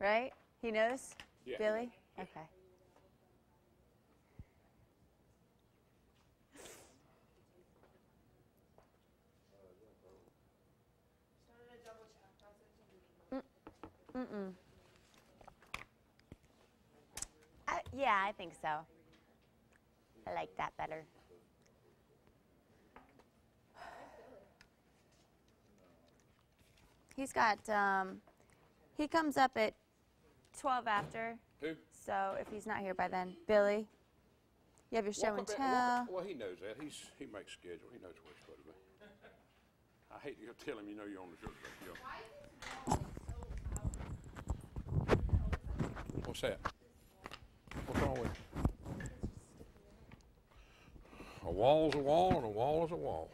right? He knows? Yeah. Billy? Yeah. Okay. Yeah, I think so. I like that better. He's got, he comes up at 12 after. Who? So if he's not here by then, Billy, you have your show and tell. Well, he knows that. He makes schedule. He knows where he's supposed to be. I hate to tell him, you know, you're on the show. What's that? What's wrong with it? A wall's a wall and a wall is a wall.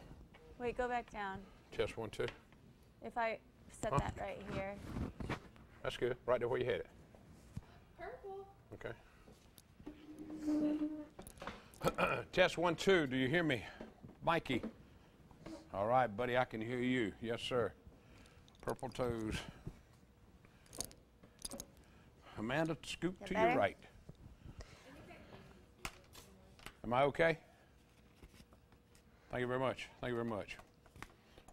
Wait, go back down. Test 1, 2. If I set that right here. That's good. Right there where you had it. Purple. Okay. Test 1, 2. Do you hear me? Mikey. All right, buddy, I can hear you. Yes, sir. Purple toes. Amanda, scoop to your right. Am I okay? Thank you very much. Thank you very much.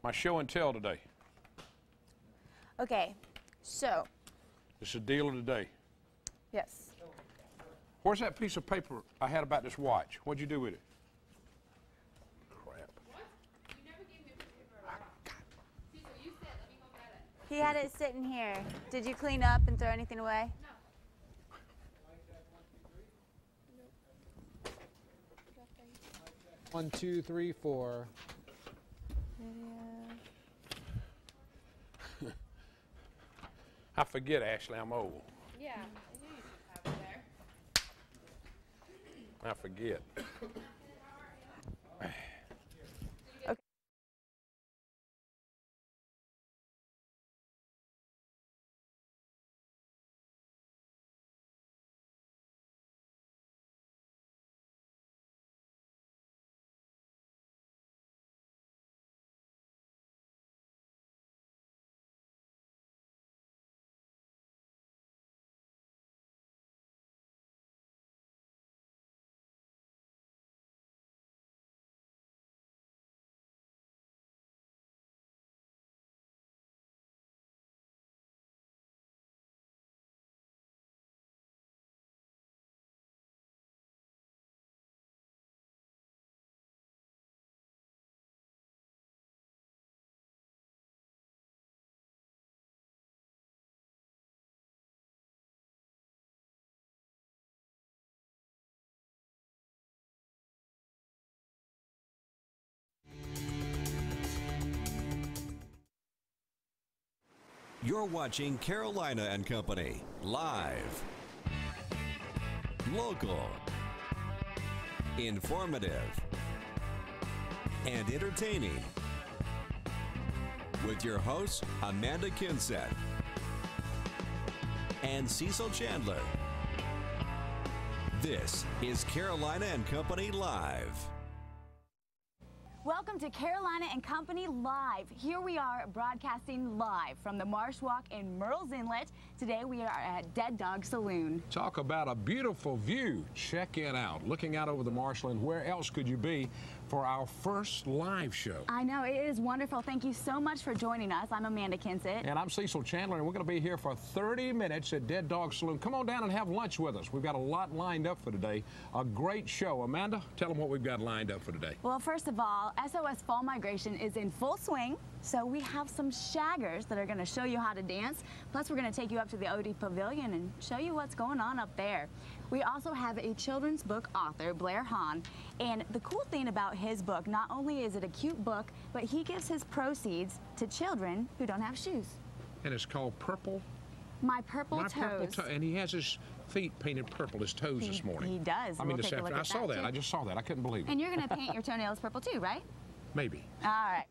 My show and tell today. Okay, so. This is the deal of the day. Yes. Where's that piece of paper I had about this watch? What'd you do with it? Crap. What? You never gave me a piece of paper or a rock. Cecil, you said, let me go get it. He had it sitting here. Did you clean up and throw anything away? No. 1, 2, 3, 4. I forget, Ashley, I'm old. Yeah, I knew you should have it there. I forget. Okay. You're watching Carolina and Company, live, local, informative, and entertaining. With your hosts, Amanda Kinseth and Cecil Chandler. This is Carolina and Company Live. Welcome to Carolina and Company Live. Here we are broadcasting live from the Marsh Walk in Murrells Inlet. Today we are at Dead Dog Saloon. Talk about a beautiful view. Check it out. Looking out over the marshland, where else could you be for our first live show? I know, it is wonderful. Thank you so much for joining us. I'm Amanda Kinseth. And I'm Cecil Chandler, and we're going to be here for 30 minutes at Dead Dog Saloon. Come on down and have lunch with us. We've got a lot lined up for today. A great show. Amanda, tell them what we've got lined up for today. Well, first of all, SOS Fall Migration is in full swing. So we have some shaggers that are going to show you how to dance. Plus, we're going to take you up to the OD Pavilion and show you what's going on up there. We also have a children's book author, Blair Hahn. And the cool thing about his book, not only is it a cute book, but he gives his proceeds to children who don't have shoes. And it's called Purple? My Purple Toes. Purple Toe. And he has his feet painted purple, his toes this morning. He does. I mean, We'll this take a look afternoon. at I saw that. too. I just saw that. I couldn't believe it. And you're going to paint your toenails purple too, right? Maybe. All right.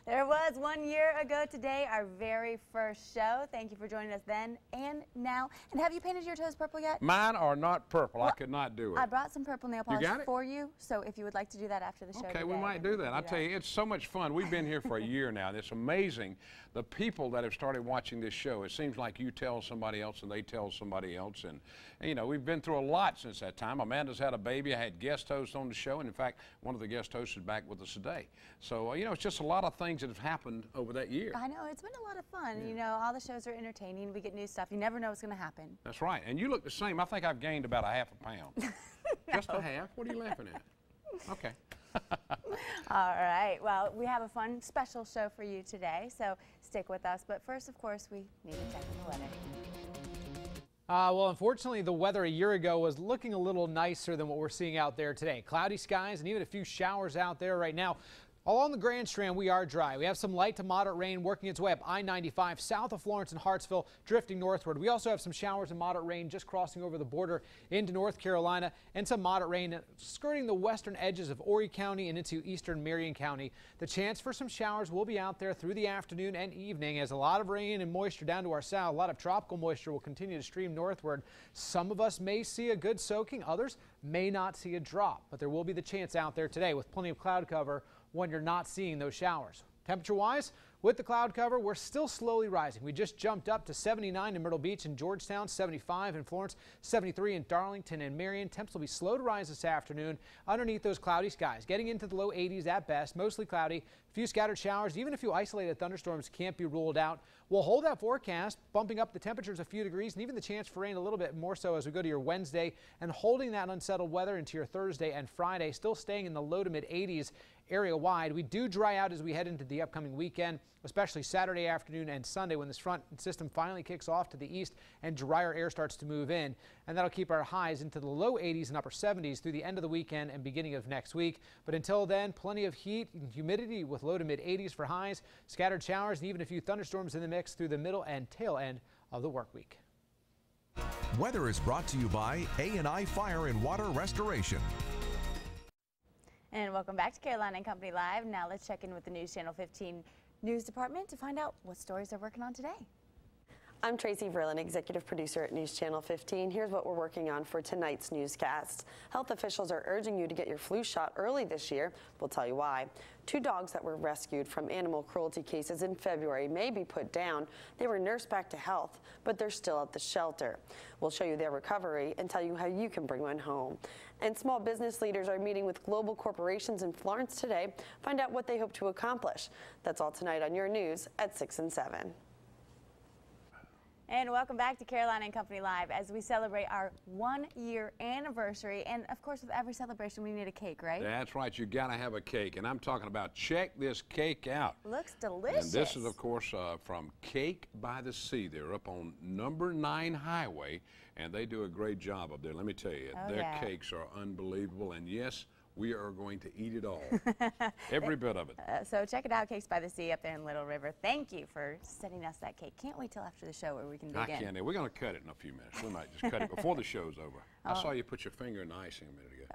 There was 1 year ago today, our very first show. Thank you for joining us then and now. And have you painted your toes purple yet? Mine are not purple. I could not do it. I brought some purple nail polish got it? for you, so if you would like to do that after the show Okay, today, we might do that. I tell you, it's so much fun. We've been here for a year now, and it's amazing the people that have started watching this show. It seems like you tell somebody else and they tell somebody else, and you know, we've been through a lot since that time. Amanda's had a baby. I had guest hosts on the show, and in fact, one of the guest hosts is back with us today. So, you know, it's just a lot of things that have happened over that year. I know, it's been a lot of fun. Yeah. You know, all the shows are entertaining. We get new stuff. You never know what's going to happen. That's right. And you look the same. I think I've gained about ½ a pound. No. Just a half? What are you laughing at? Okay. All right. Well, we have a fun special show for you today, so stick with us. But first, of course, we need to check on the weather. Well, unfortunately, the weather a year ago was looking a little nicer than what we're seeing out there today. Cloudy skies and even a few showers out there right now. Along the Grand Strand, we are dry. We have some light to moderate rain working its way up I-95 south of Florence and Hartsville, drifting northward. We also have some showers and moderate rain just crossing over the border into North Carolina, and some moderate rain skirting the western edges of Horry County and into eastern Marion County. The chance for some showers will be out there through the afternoon and evening, as a lot of rain and moisture down to our south. A lot of tropical moisture will continue to stream northward. Some of us may see a good soaking, others may not see a drop, but there will be the chance out there today with plenty of cloud cover when you're not seeing those showers. Temperature-wise, with the cloud cover, we're still slowly rising. We just jumped up to 79 in Myrtle Beach and Georgetown, 75 in Florence, 73 in Darlington and Marion. Temps will be slow to rise this afternoon underneath those cloudy skies, getting into the low 80s at best, mostly cloudy. A few scattered showers, even a few isolated thunderstorms can't be ruled out. We'll hold that forecast, bumping up the temperatures a few degrees and even the chance for rain a little bit more so as we go to your Wednesday, and holding that unsettled weather into your Thursday and Friday, still staying in the low to mid 80s area wide. We do dry out as we head into the upcoming weekend, especially Saturday afternoon and Sunday when this front system finally kicks off to the east and drier air starts to move in. And that'll keep our highs into the low 80s and upper 70s through the end of the weekend and beginning of next week. But until then, plenty of heat and humidity with low to mid 80s for highs, scattered showers, and even a few thunderstorms in the mix through the middle and tail end of the work week. Weather is brought to you by A&I Fire and Water Restoration. And welcome back to Carolina and Company Live. Now let's check in with the News Channel 15 News Department to find out what stories they're working on today. I'm Tracy Verlin, executive producer at News Channel 15. Here's what we're working on for tonight's newscasts. Health officials are urging you to get your flu shot early this year. We'll tell you why. 2 dogs that were rescued from animal cruelty cases in February may be put down. They were nursed back to health, but they're still at the shelter. We'll show you their recovery and tell you how you can bring one home. And small business leaders are meeting with global corporations in Florence today. Find out what they hope to accomplish. That's all tonight on your news at 6 and 7. And welcome back to Carolina and Company Live as we celebrate our 1 year anniversary. And of course, with every celebration, we need a cake, right? That's right. You got to have a cake. And I'm talking about, check this cake out. Looks delicious. And this is, of course, from Cake by the Sea. They're up on number 9 Highway, and they do a great job up there. Let me tell you, their cakes are unbelievable. And yes, we are going to eat it all. Every bit of it. So check it out, Cakes by the Sea up there in Little River. Thank you for sending us that cake. Can't wait till after the show where we can dig in. I can't. We're going to cut it in a few minutes. We might just cut it before the show's over. I saw you put your finger in the icing a minute ago.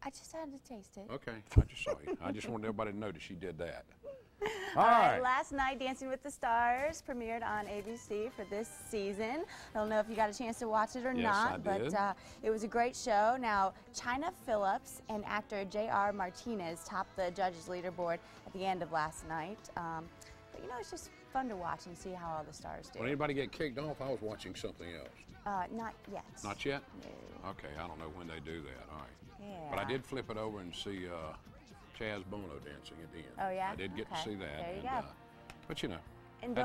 I just had to taste it. Okay, I just saw you. I just wanted everybody to know that she did that. All right, last night Dancing with the Stars premiered on ABC for this season. I don't know if you got a chance to watch it or not, but it was a great show. Now, China Phillips and actor J.R. Martinez topped the judges' leaderboard at the end of last night. But you know, it's just fun to watch and see how all the stars do. Will anybody get kicked off? I was watching something else. Not yet. Not yet? No. Okay, I don't know when they do that. All right. Yeah. But I did flip it over and see Chaz Bono dancing at the end. Oh, yeah? I did get to see that. There you go. But you know, And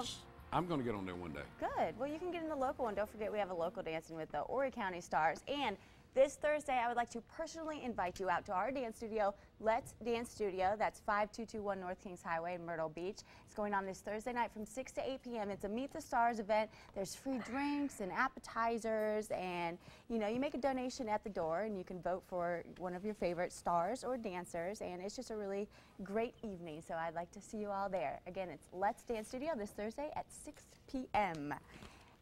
I'm going to get on there one day. Good. Well, you can get in the local one. Don't forget we have a local dancing with the Horry County Stars. And this Thursday, I would like to personally invite you out to our dance studio, Let's Dance Studio. That's 5221 North Kings Highway in Myrtle Beach. It's going on this Thursday night from 6 to 8 p.m. It's a Meet the Stars event. There's free drinks and appetizers, and you know, you make a donation at the door and you can vote for one of your favorite stars or dancers, and it's just a really great evening. So I'd like to see you all there. Again, it's Let's Dance Studio this Thursday at 6 p.m.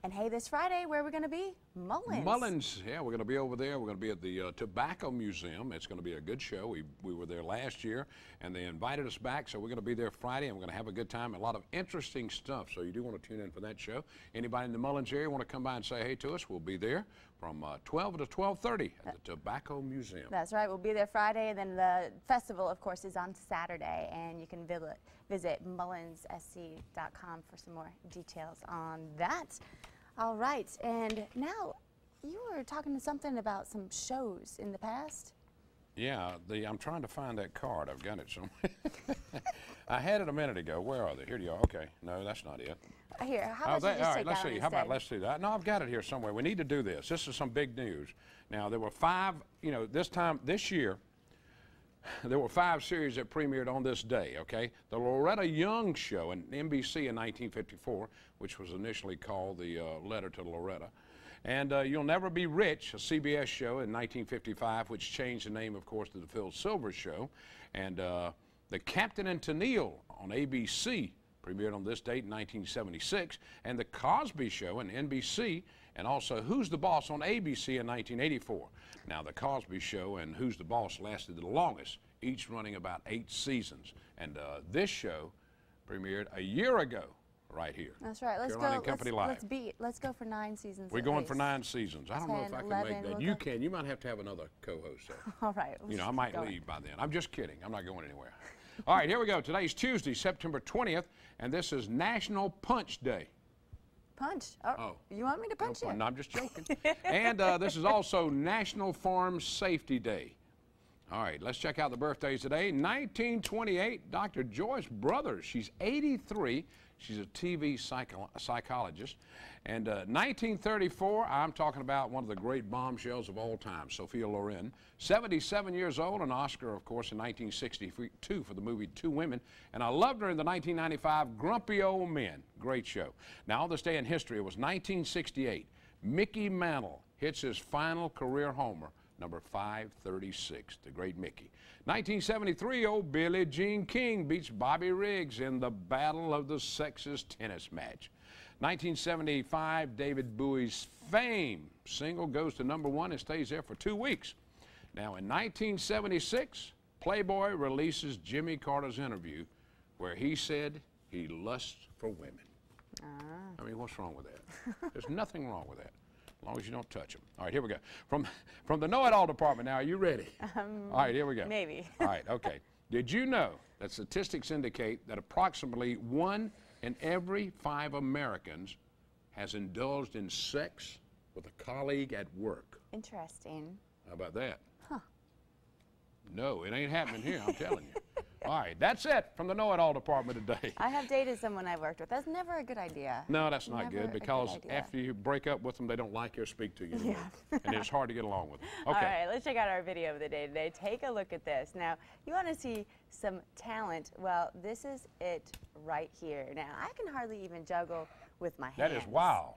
And hey, this Friday, where are we going to be? Mullins. Mullins, yeah, we're going to be over there. We're going to be at the Tobacco Museum. It's going to be a good show. We were there last year, and they invited us back, so we're going to be there Friday, and we're going to have a good time. A lot of interesting stuff, so you do want to tune in for that show. Anybody in the Mullins area want to come by and say hey to us, we'll be there from 12 to 12:30 at the Tobacco Museum. That's right. We'll be there Friday, and then the festival, of course, is on Saturday, and you can visit mullinssc.com for some more details on that. All right, and now you were talking to something about some shows in the past. Yeah, I'm trying to find that card. I've got it somewhere. I had it a minute ago. Where are they? Here you are. Okay, no, that's not it. Here, how about you just all right, take let's that see. one How about instead? let's do that? No, I've got it here somewhere. We need to do this. This is some big news. Now, there were 5, this year, there were 5 series that premiered on this day, okay? The Loretta Young Show in NBC in 1954, which was initially called the Letter to Loretta. And You'll Never Be Rich, a CBS show in 1955, which changed the name, of course, to the Phil Silvers Show. And The Captain and Tennille on ABC premiered on this date in 1976. And The Cosby Show in NBC, and also Who's the Boss on ABC in 1984. Now, The Cosby Show and Who's the Boss lasted the longest, each running about 8 seasons. And this show premiered a year ago right here. That's right. Let's Carolina go. Company Live. Let's go for 9 seasons. We're at going least. for 9 seasons. I don't know if 10, I can 11, make that. we'll You go. can. You might have to have another co-host there. All right. You know, I let's might keep going. leave by then. I'm just kidding. I'm not going anywhere. All right, here we go. Today's Tuesday, September 20th, and this is National Punch Day. Punch. Oh. You want me to punch you? No, I'm just joking. And this is also National Farm Safety Day. All right, let's check out the birthdays today. 1928, Dr. Joyce Brothers. She's 83. She's a TV psychologist. And 1934, I'm talking about one of the great bombshells of all time, Sophia Loren. 77 years old, an Oscar, of course, in 1962 for the movie Two Women. And I loved her in the 1995 Grumpy Old Men. Great show. Now, on this day in history, it was 1968. Mickey Mantle hits his final career homer, number 536, the great Mickey. 1973, old Billie Jean King beats Bobby Riggs in the Battle of the Sexes tennis match. 1975, David Bowie's Fame single goes to #1 and stays there for 2 weeks. Now, in 1976, Playboy releases Jimmy Carter's interview where he said he lusts for women. I mean, what's wrong with that? There's nothing wrong with that, as long as you don't touch them. All right, here we go. From the Know-It-All department now, are you ready? All right, here we go. Maybe. All right, okay. Did you know that statistics indicate that approximately 1 in every 5 Americans has indulged in sex with a colleague at work? Interesting. How about that? Huh. No, it ain't happening here, I'm telling you. All right, that's it from the Know-It-All department today. I have dated someone I've worked with. That's never a good idea. No, that's not Never a good good because idea. after you break up with them, they don't like you or speak to you anymore. And it's hard to get along with them. Okay. All right, let's check out our video of the day today. Take a look at this. Now, you want to see some talent. Well, this is it right here. Now, I can hardly even juggle with my hands. That is wow.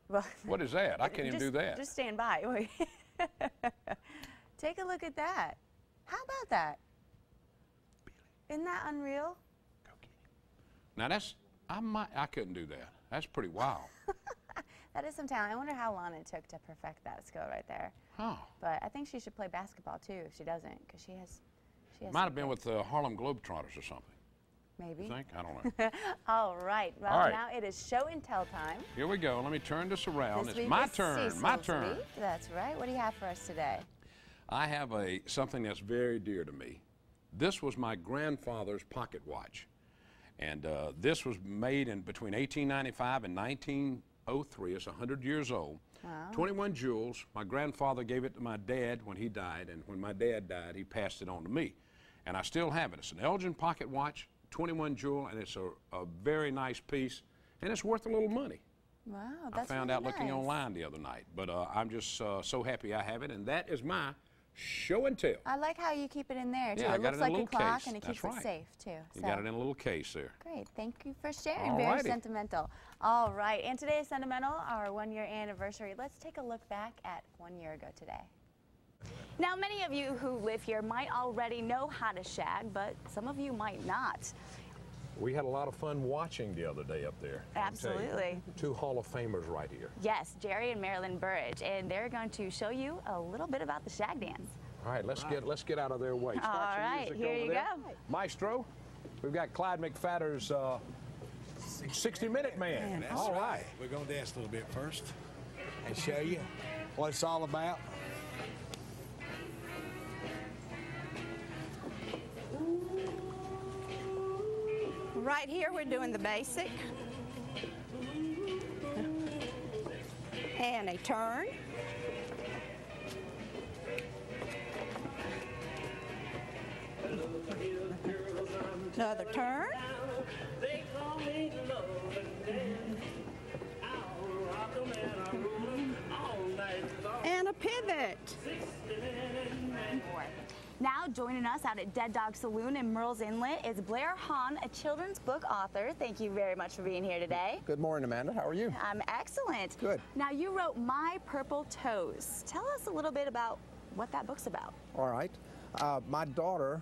Well, What is that? I can't even do that. Just stand by. Wait. Take a look at that. How about that? Isn't that unreal? Go get him. Now I couldn't do that. That's pretty wild. That is some talent. I wonder how long it took to perfect that skill right there. Oh. But I think she should play basketball too if she doesn't, because she has Might have been with the Harlem Globetrotters or something. maybe. You think? I don't know. All right. Well, All right. now it is show and tell time. Here we go. Let me turn this around. This It's week my is turn. My Cecil's turn. week. That's right. What do you have for us today? I have something that's very dear to me. This was my grandfather's pocket watch. And this was made in between 1895 and 1903. It's 100 years old. Wow. 21 jewels. My grandfather gave it to my dad when he died, and when my dad died, he passed it on to me. And I still have it. It's an Elgin pocket watch, 21 jewel, and it's a very nice piece, and it's worth a little money. Wow, that's I found really out looking nice. online the other night, but I'm just so happy I have it, and that is my show and tell. I like how you keep it in there too. Yeah, I it got looks it in a like a little clock case. and it That's keeps right. it safe too. You So got it in a little case there. great. Thank you for sharing. All Very righty. sentimental. All right. And today is sentimental, our 1-year anniversary. Let's take a look back at 1 year ago today. Now, many of you who live here might already know how to shag, but some of you might not. We had a lot of fun watching the other day up there. Absolutely. Two Hall of Famers right here. Yes, Jerry and Marilyn Burridge, and they're going to show you a little bit about the shag dance. All right, let's get out of their way. All right, here you go. Maestro, we've got Clyde McFadder's 60-minute man. That's All right. We're going to dance a little bit first and show you what it's all about. Right here, we're doing the basic. And a turn. Another turn. And a pivot. Now joining us out at Dead Dog Saloon in Merle's Inlet is Blair Hahn, a children's book author. Thank you very much for being here today. Good morning, Amanda. How are you? I'm excellent. Good. Now you wrote My Purple Toes. Tell us a little bit about what that book's about. All right. My daughter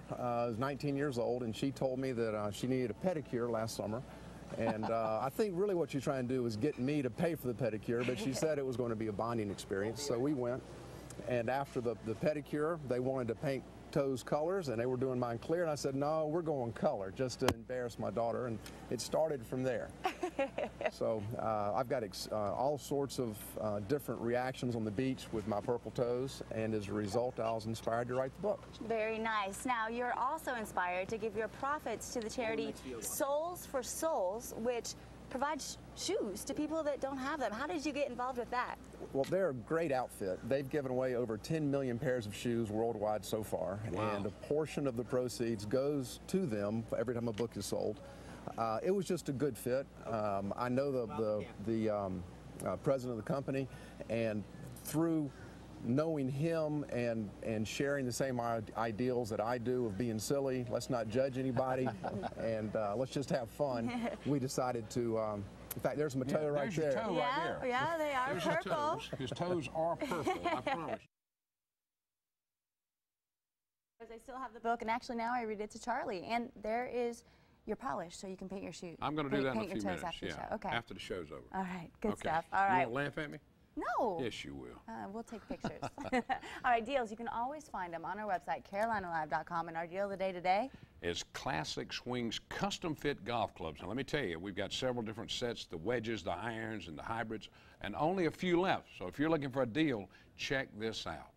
is 19 years old, and she told me that she needed a pedicure last summer. And I think really what she's trying to do is get me to pay for the pedicure, but she said it was going to be a bonding experience. So we went, and after the pedicure, they wanted to paint toes colors, and they were doing mine clear, and I said, no, we're going color, just to embarrass my daughter, and it started from there. So I've got all sorts of different reactions on the beach with my purple toes, and as a result, I was inspired to write the book. Very nice. Now, you're also inspired to give your profits to the charity Souls for Souls, which provides shoes to people that don't have them. How did you get involved with that? Well, they're a great outfit. They've given away over 10 million pairs of shoes worldwide so far, and a portion of the proceeds goes to them every time a book is sold. It was just a good fit. I know the president of the company, and through knowing him and sharing the same ideals that I do of being silly, let's not judge anybody, and let's just have fun, we decided to, in fact, there's my toe right there. There's your toe right there. Yeah, they are There's purple. His toes are purple, I promise. I still have the book, and actually now I read it to Charlie, and there is your polish, so you can paint your shoes. I'm going to do that in a few minutes, after the show. Okay. After the show's over. All right, good Okay. stuff. All right. You won't laugh at me? No. Yes, you will. We'll take pictures. All right, deals. You can always find them on our website, carolinalive.com. And our deal of the day today is Classic Swings custom fit golf clubs. Now, let me tell you, we've got several different sets, the wedges, the irons, and the hybrids, and only a few left. So if you're looking for a deal, check this out.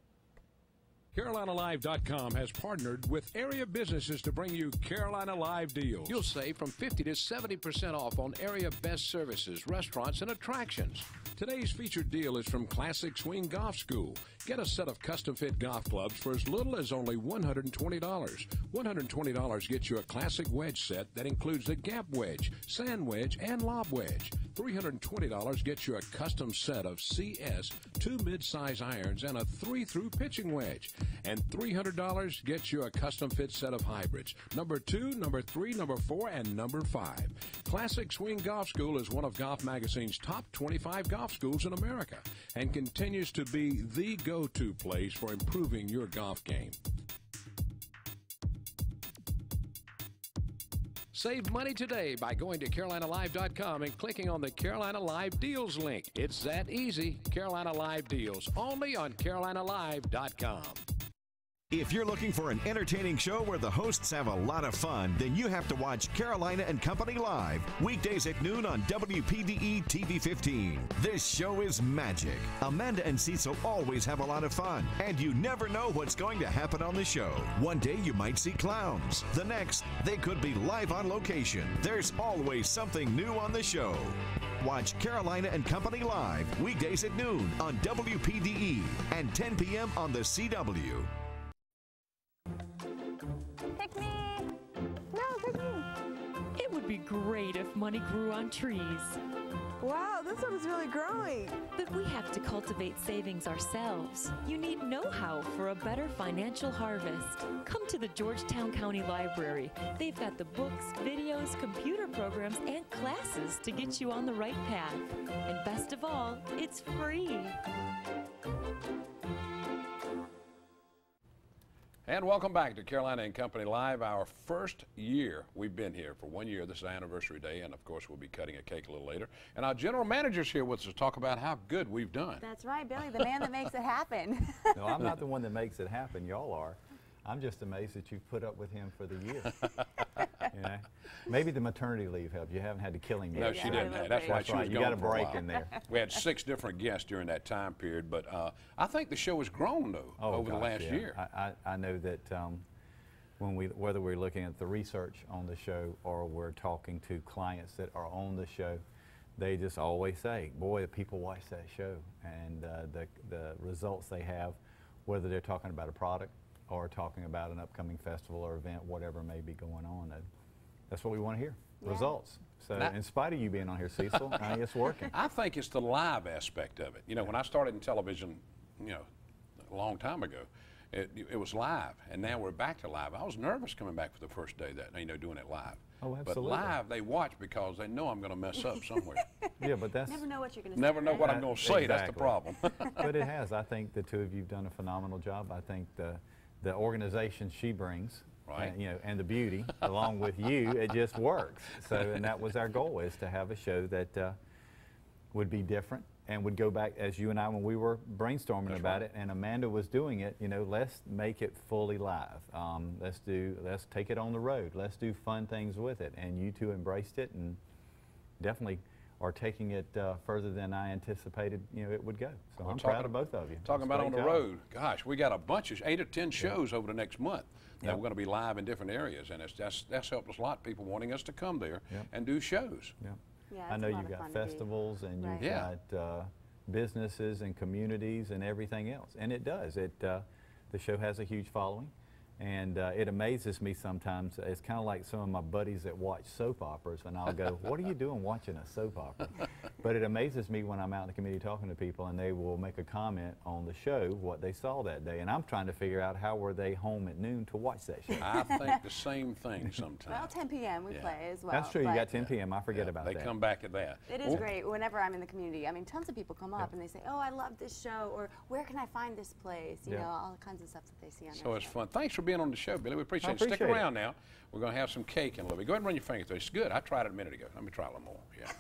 CarolinaLive.com has partnered with area businesses to bring you Carolina Live deals. You'll save from 50 to 70% off on area best services, restaurants, and attractions. Today's featured deal is from Classic Swing Golf School. Get a set of custom-fit golf clubs for as little as only $120. $120 gets you a classic wedge set that includes the gap wedge, sand wedge, and lob wedge. $320 gets you a custom set of CS, 2 mid-size irons, and a 3-through pitching wedge. And $300 gets you a custom-fit set of hybrids, number 2, number 3, number 4, and number 5. Classic Swing Golf School is one of Golf Magazine's top 25 golf schools in America and continues to be the go-to place for improving your golf game. Save money today by going to CarolinaLive.com and clicking on the Carolina Live Deals link. It's that easy. Carolina Live Deals, only on CarolinaLive.com. If you're looking for an entertaining show where the hosts have a lot of fun, then you have to watch Carolina and Company Live, weekdays at noon on WPDE-TV 15. This show is magic. Amanda and Cecil always have a lot of fun, and you never know what's going to happen on the show. One day you might see clowns. The next, they could be live on location. There's always something new on the show. Watch Carolina and Company Live, weekdays at noon on WPDE and 10 p.m. on the CW. Pick me. No, pick me. It would be great if money grew on trees. Wow, this one is really growing. But we have to cultivate savings ourselves. You need know-how for a better financial harvest. Come to the Georgetown County Library. They've got the books, videos, computer programs, and classes to get you on the right path. And best of all, it's free. And welcome back to Carolina and Company Live, our first year. We've been here for 1 year. This is our anniversary day, and of course we'll be cutting a cake a little later. And our general manager's here with us to talk about how good we've done. That's right, Billy, the man that makes it happen. No, I'm not the one that makes it happen. Y'all are. I'm just amazed that you've put up with him for the year. You know? Maybe the maternity leave helped. You haven't had to kill him yet. No, she didn't have. That's why she was You gone got a for break while. in there. We had 6 different guests during that time period, but I think the show has grown, though, over the last year. I know that whether we're looking at the research on the show or we're talking to clients that are on the show, they just always say, boy, the people watch that show, and the results they have, whether they're talking about a product or talking about an upcoming festival or event, whatever may be going on. That's what we want to hear, results. So in spite of you being on here, Cecil, it's working. I think it's the live aspect of it. You know, when I started in television, you know, a long time ago, it was live, and now we're back to live. I was nervous coming back for the first day that, you know, doing it live. Oh, absolutely. But live, they watch because they know I'm going to mess up somewhere. Yeah, but that's... Never know what you're going to say. Never know what I'm going to say. Exactly. That's the problem. But it has. I think the two of you have done a phenomenal job. I think the organization she brings, you know, and the beauty, along with you, it just works. So, and that was our goal, is to have a show that would be different and would go back, as you and I, when we were brainstorming about it, and Amanda was doing it, you know, let's make it fully live. Let's take it on the road. Let's do fun things with it. And you two embraced it and definitely are taking it further than I anticipated, you know, it would go. So I'm proud of both of you. Talking about on the road, gosh, we got a bunch of 8 or 10 shows over the next month that we're going to be live in different areas, and that's helped us a lot. People wanting us to come there and do shows. Yeah, I know you've got festivals and you've got businesses and communities and everything else, and it does. The show has a huge following, and it amazes me sometimes. It's kind of like some of my buddies that watch soap operas, and I'll go, "What are you doing watching a soap opera?" But it amazes me when I'm out in the community talking to people, and they will make a comment on the show, what they saw that day, and I'm trying to figure out how were they home at noon to watch that show. I think the same thing sometimes. Well, 10 p.m. we play as well. That's true. You got 10 p.m. I forget about that. They come back at that. It is great whenever I'm in the community. I mean, tons of people come up and they say, "Oh, I love this show," or "Where can I find this place?" You know, all kinds of stuff that they see on there. So it's fun. Thanks for being on the show, Billy. We appreciate it. Stick around now. We're going to have some cake in a little bit. Go ahead and run your fingers through it. It's good. I tried it a minute ago. Let me try a little more. Yeah.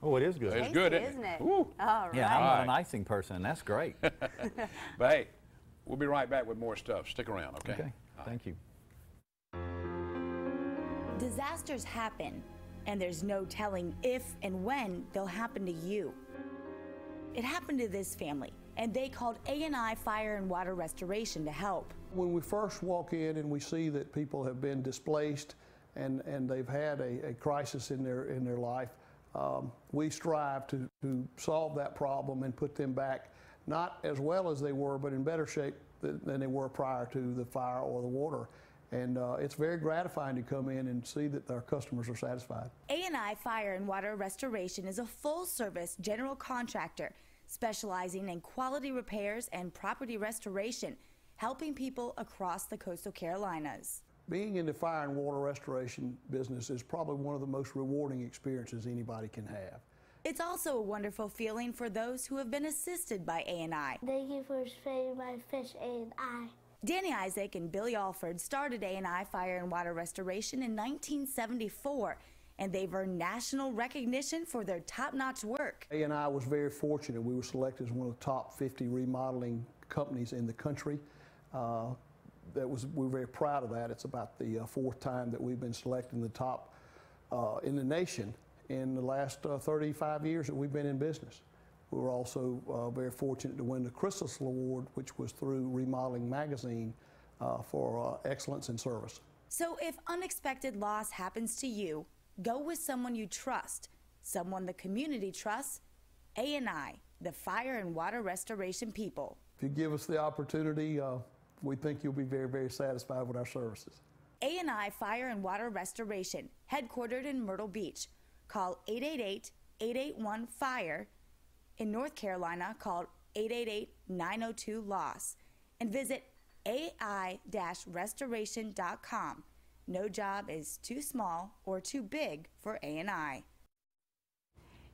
Oh, it is good. It's good, isn't it? All right. Yeah, I'm not an icing person. That's great. But hey, we'll be right back with more stuff. Stick around, okay? Okay. Thank you. Disasters happen, and there's no telling if and when they'll happen to you. It happened to this family, and they called A&I Fire and Water Restoration to help. When we first walk in and we see that people have been displaced and they've had a crisis in their life, we strive to solve that problem and put them back, not as well as they were, but in better shape than they were prior to the fire or the water. And it's very gratifying to come in and see that our customers are satisfied. A&I Fire and Water Restoration is a full-service general contractor specializing in quality repairs and property restoration, helping people across the coastal Carolinas. Being in the fire and water restoration business is probably one of the most rewarding experiences anybody can have. It's also a wonderful feeling for those who have been assisted by A&I. Thank you for saving my fish, A&I. Danny Isaac and Billy Alford started A&I Fire and Water Restoration in 1974, and they've earned national recognition for their top-notch work. A&I was very fortunate. We were selected as one of the top 50 remodeling companies in the country. We're very proud of that. It's about the 4th time that we've been selected in the top in the nation in the last 35 years that we've been in business. We were also very fortunate to win the Cecil Award, which was through Remodeling Magazine for excellence in service. So if unexpected loss happens to you, go with someone you trust, someone the community trusts. A&I, the fire and water restoration people. If you give us the opportunity, we think you'll be very, very satisfied with our services. A&I Fire and Water Restoration, headquartered in Myrtle Beach. Call 888-881-FIRE. In North Carolina, call 888-902-LOSS. And visit ai-restoration.com. No job is too small or too big for A&I.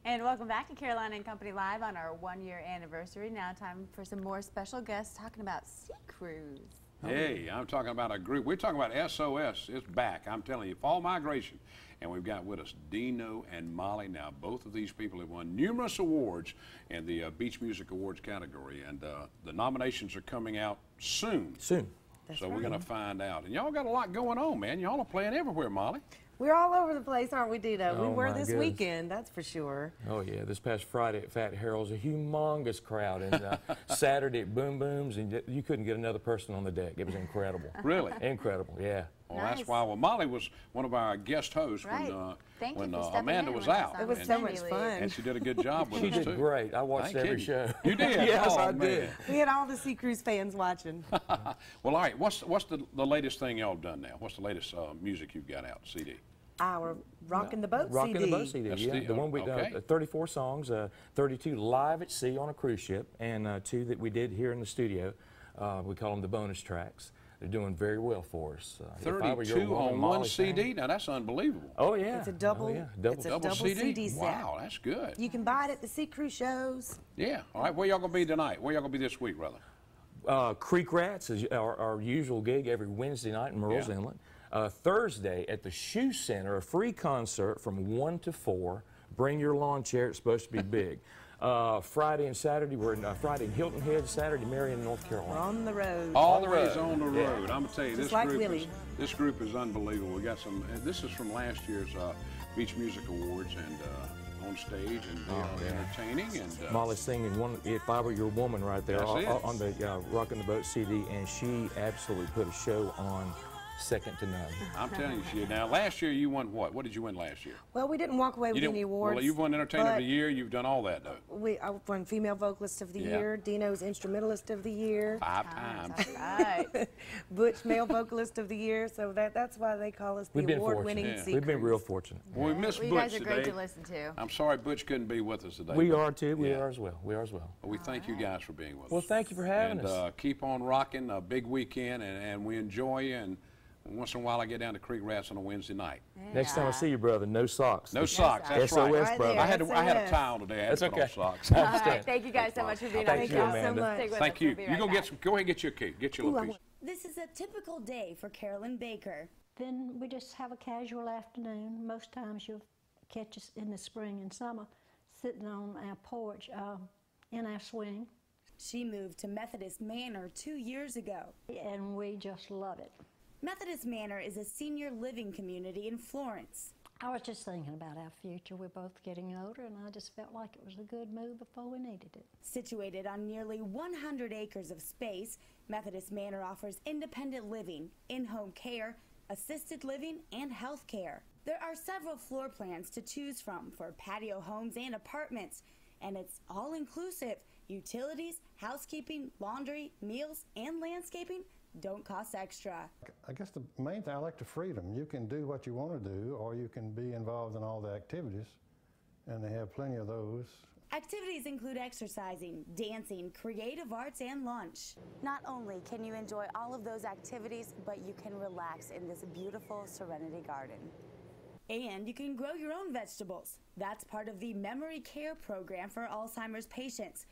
And welcome back to Carolina and Company Live on our 1-year anniversary. Now time for some more special guests talking about Sea Cruz. Hey, I'm talking about a group. We're talking about SOS. It's back. I'm telling you, fall migration. And we've got with us Dino and Molly. Now, both of these people have won numerous awards in the Beach Music Awards category. And the nominations are coming out soon. That's so right. we're going to find out. And y'all got a lot going on, man. Y'all are playing everywhere, Molly. We're all over the place, aren't we, Dino? Oh, we were my this goodness. weekend, that's for sure. Oh, yeah. This past Friday at Fat Harold's, a humongous crowd. And Saturday at Boom Booms, and you couldn't get another person on the deck. It was incredible. Really? Incredible, yeah. Well, that's why. Well, Molly was one of our guest hosts when Amanda was out. It was so much fun. And she did a good job with us, She did great. I watched every show. You did? Yes, Oh, I man. did. We had all the Sea Cruz fans watching. Well, all right. What's the latest thing y'all done now? What's the latest music you've got out, CD? Our Rockin' the Boat Rockin' CD. the Boat CD, yeah. The one we done, 34 songs, 32 live at sea on a cruise ship, and 2 that we did here in the studio. We call them the bonus tracks. They're doing very well for us. 32 on one CD? Now, that's unbelievable. Oh, yeah. It's a double, Double CD set. Wow, that's good. You can buy it at the Sea Cruz shows. Yeah. All right, where y'all going to be tonight? Where y'all going to be this week, brother? Creek Rats is our usual gig every Wednesday night in Murrells Inlet. Thursday at the Shoe Center, a free concert from 1 to 4. Bring your lawn chair, it's supposed to be big. Friday and Saturday, we're in Friday in Hilton Head, Saturday Marion, North Carolina. We're on the road. Always on the road. I'm going to tell you, Just like this group is unbelievable. We got some, this is from last year's Beach Music Awards and on stage, and they are entertaining. And Molly's singing one, If I Were Your Woman right there on the Rockin' the Boat CD, and she absolutely put a show on second to none. I'm telling you, now last year you won what? What did you win last year? Well, we didn't walk away with any awards. Well, you've won Entertainer of the Year. You've done all that, though. I won Female Vocalist of the Year, Dino's Instrumentalist of the Year. 5 times. Right. Butch Male Vocalist of the Year. So that's why they call us the award-winning Sea Cruz. We've been real fortunate. Well, we missed Butch You guys are today. great to listen to. I'm sorry Butch couldn't be with us today. We are too. We are as well. We are as well. Well, we thank you guys for being with us. Well, thank you for having us. us. Keep on rocking. A big weekend, and we enjoy you. And once in a while, I get down to Creek Rats on a Wednesday night. Next time I see you, brother, no socks. No socks. That's right. SOS, brother. I had a tie on today. I had to put on socks. All right, thank you guys so much for being on the show. Amanda. Thank you. You go get some. Go ahead and get your cake. Get your little piece. This is a typical day for Carolyn Baker. Then we just have a casual afternoon. Most times you'll catch us in the spring and summer sitting on our porch in our swing. She moved to Methodist Manor 2 years ago. And we just love it. Methodist Manor is a senior living community in Florence. I was just thinking about our future. We're both getting older, and I just felt like it was a good move before we needed it. Situated on nearly 100 acres of space, Methodist Manor offers independent living, in-home care, assisted living, and health care. There are several floor plans to choose from for patio homes and apartments, and it's all-inclusive. Utilities, housekeeping, laundry, meals, and landscaping don't cost extra. I guess the main thing, I like the freedom. You can do what you want to do, or you can be involved in all the activities, and they have plenty of those. Activities include exercising, dancing, creative arts, and lunch. Not only can you enjoy all of those activities, but you can relax in this beautiful Serenity Garden. And you can grow your own vegetables. That's part of the Memory Care program for Alzheimer's patients.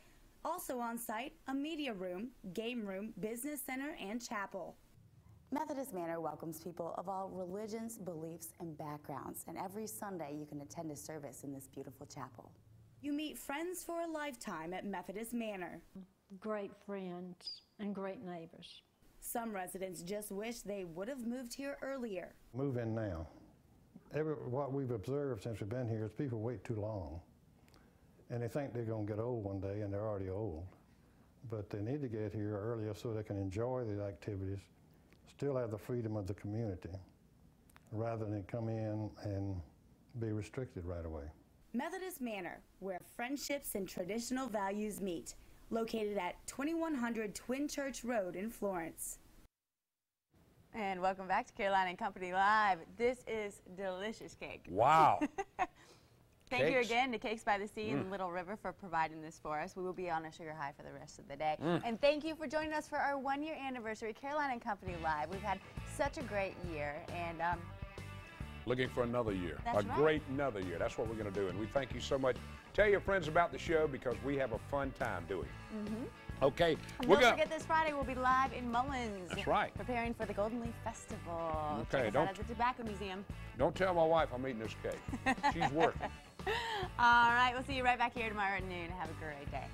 Also on site, a media room, game room, business center, and chapel. Methodist Manor welcomes people of all religions, beliefs, and backgrounds, and every Sunday you can attend a service in this beautiful chapel. You meet friends for a lifetime at Methodist Manor. Great friends and great neighbors. Some residents just wish they would have moved here earlier. Move in now. What we've observed since we've been here is people wait too long. And they think they're going to get old one day, and they're already old. But they need to get here earlier so they can enjoy the activities, still have the freedom of the community, rather than come in and be restricted right away. Methodist Manor, where friendships and traditional values meet, located at 2100 Twin Church Road in Florence. And welcome back to Carolina and Company Live. This is delicious cake. Wow. Thank you again to Cakes by the Sea and Little River for providing this for us. We will be on a sugar high for the rest of the day. And thank you for joining us for our 1-year anniversary, Carolina and Company Live. We've had such a great year, and looking for another year. That's great another year. That's what we're going to do. And we thank you so much Tell your friends about the show because we have a fun time doing it. Mm-hmm. Okay. And don't forget this Friday we'll be live in Mullins. That's right. Preparing for the Golden Leaf Festival. Okay. Check us out at the Tobacco Museum. Don't tell my wife I'm eating this cake. She's working. All right. We'll see you right back here tomorrow at noon. Have a great day.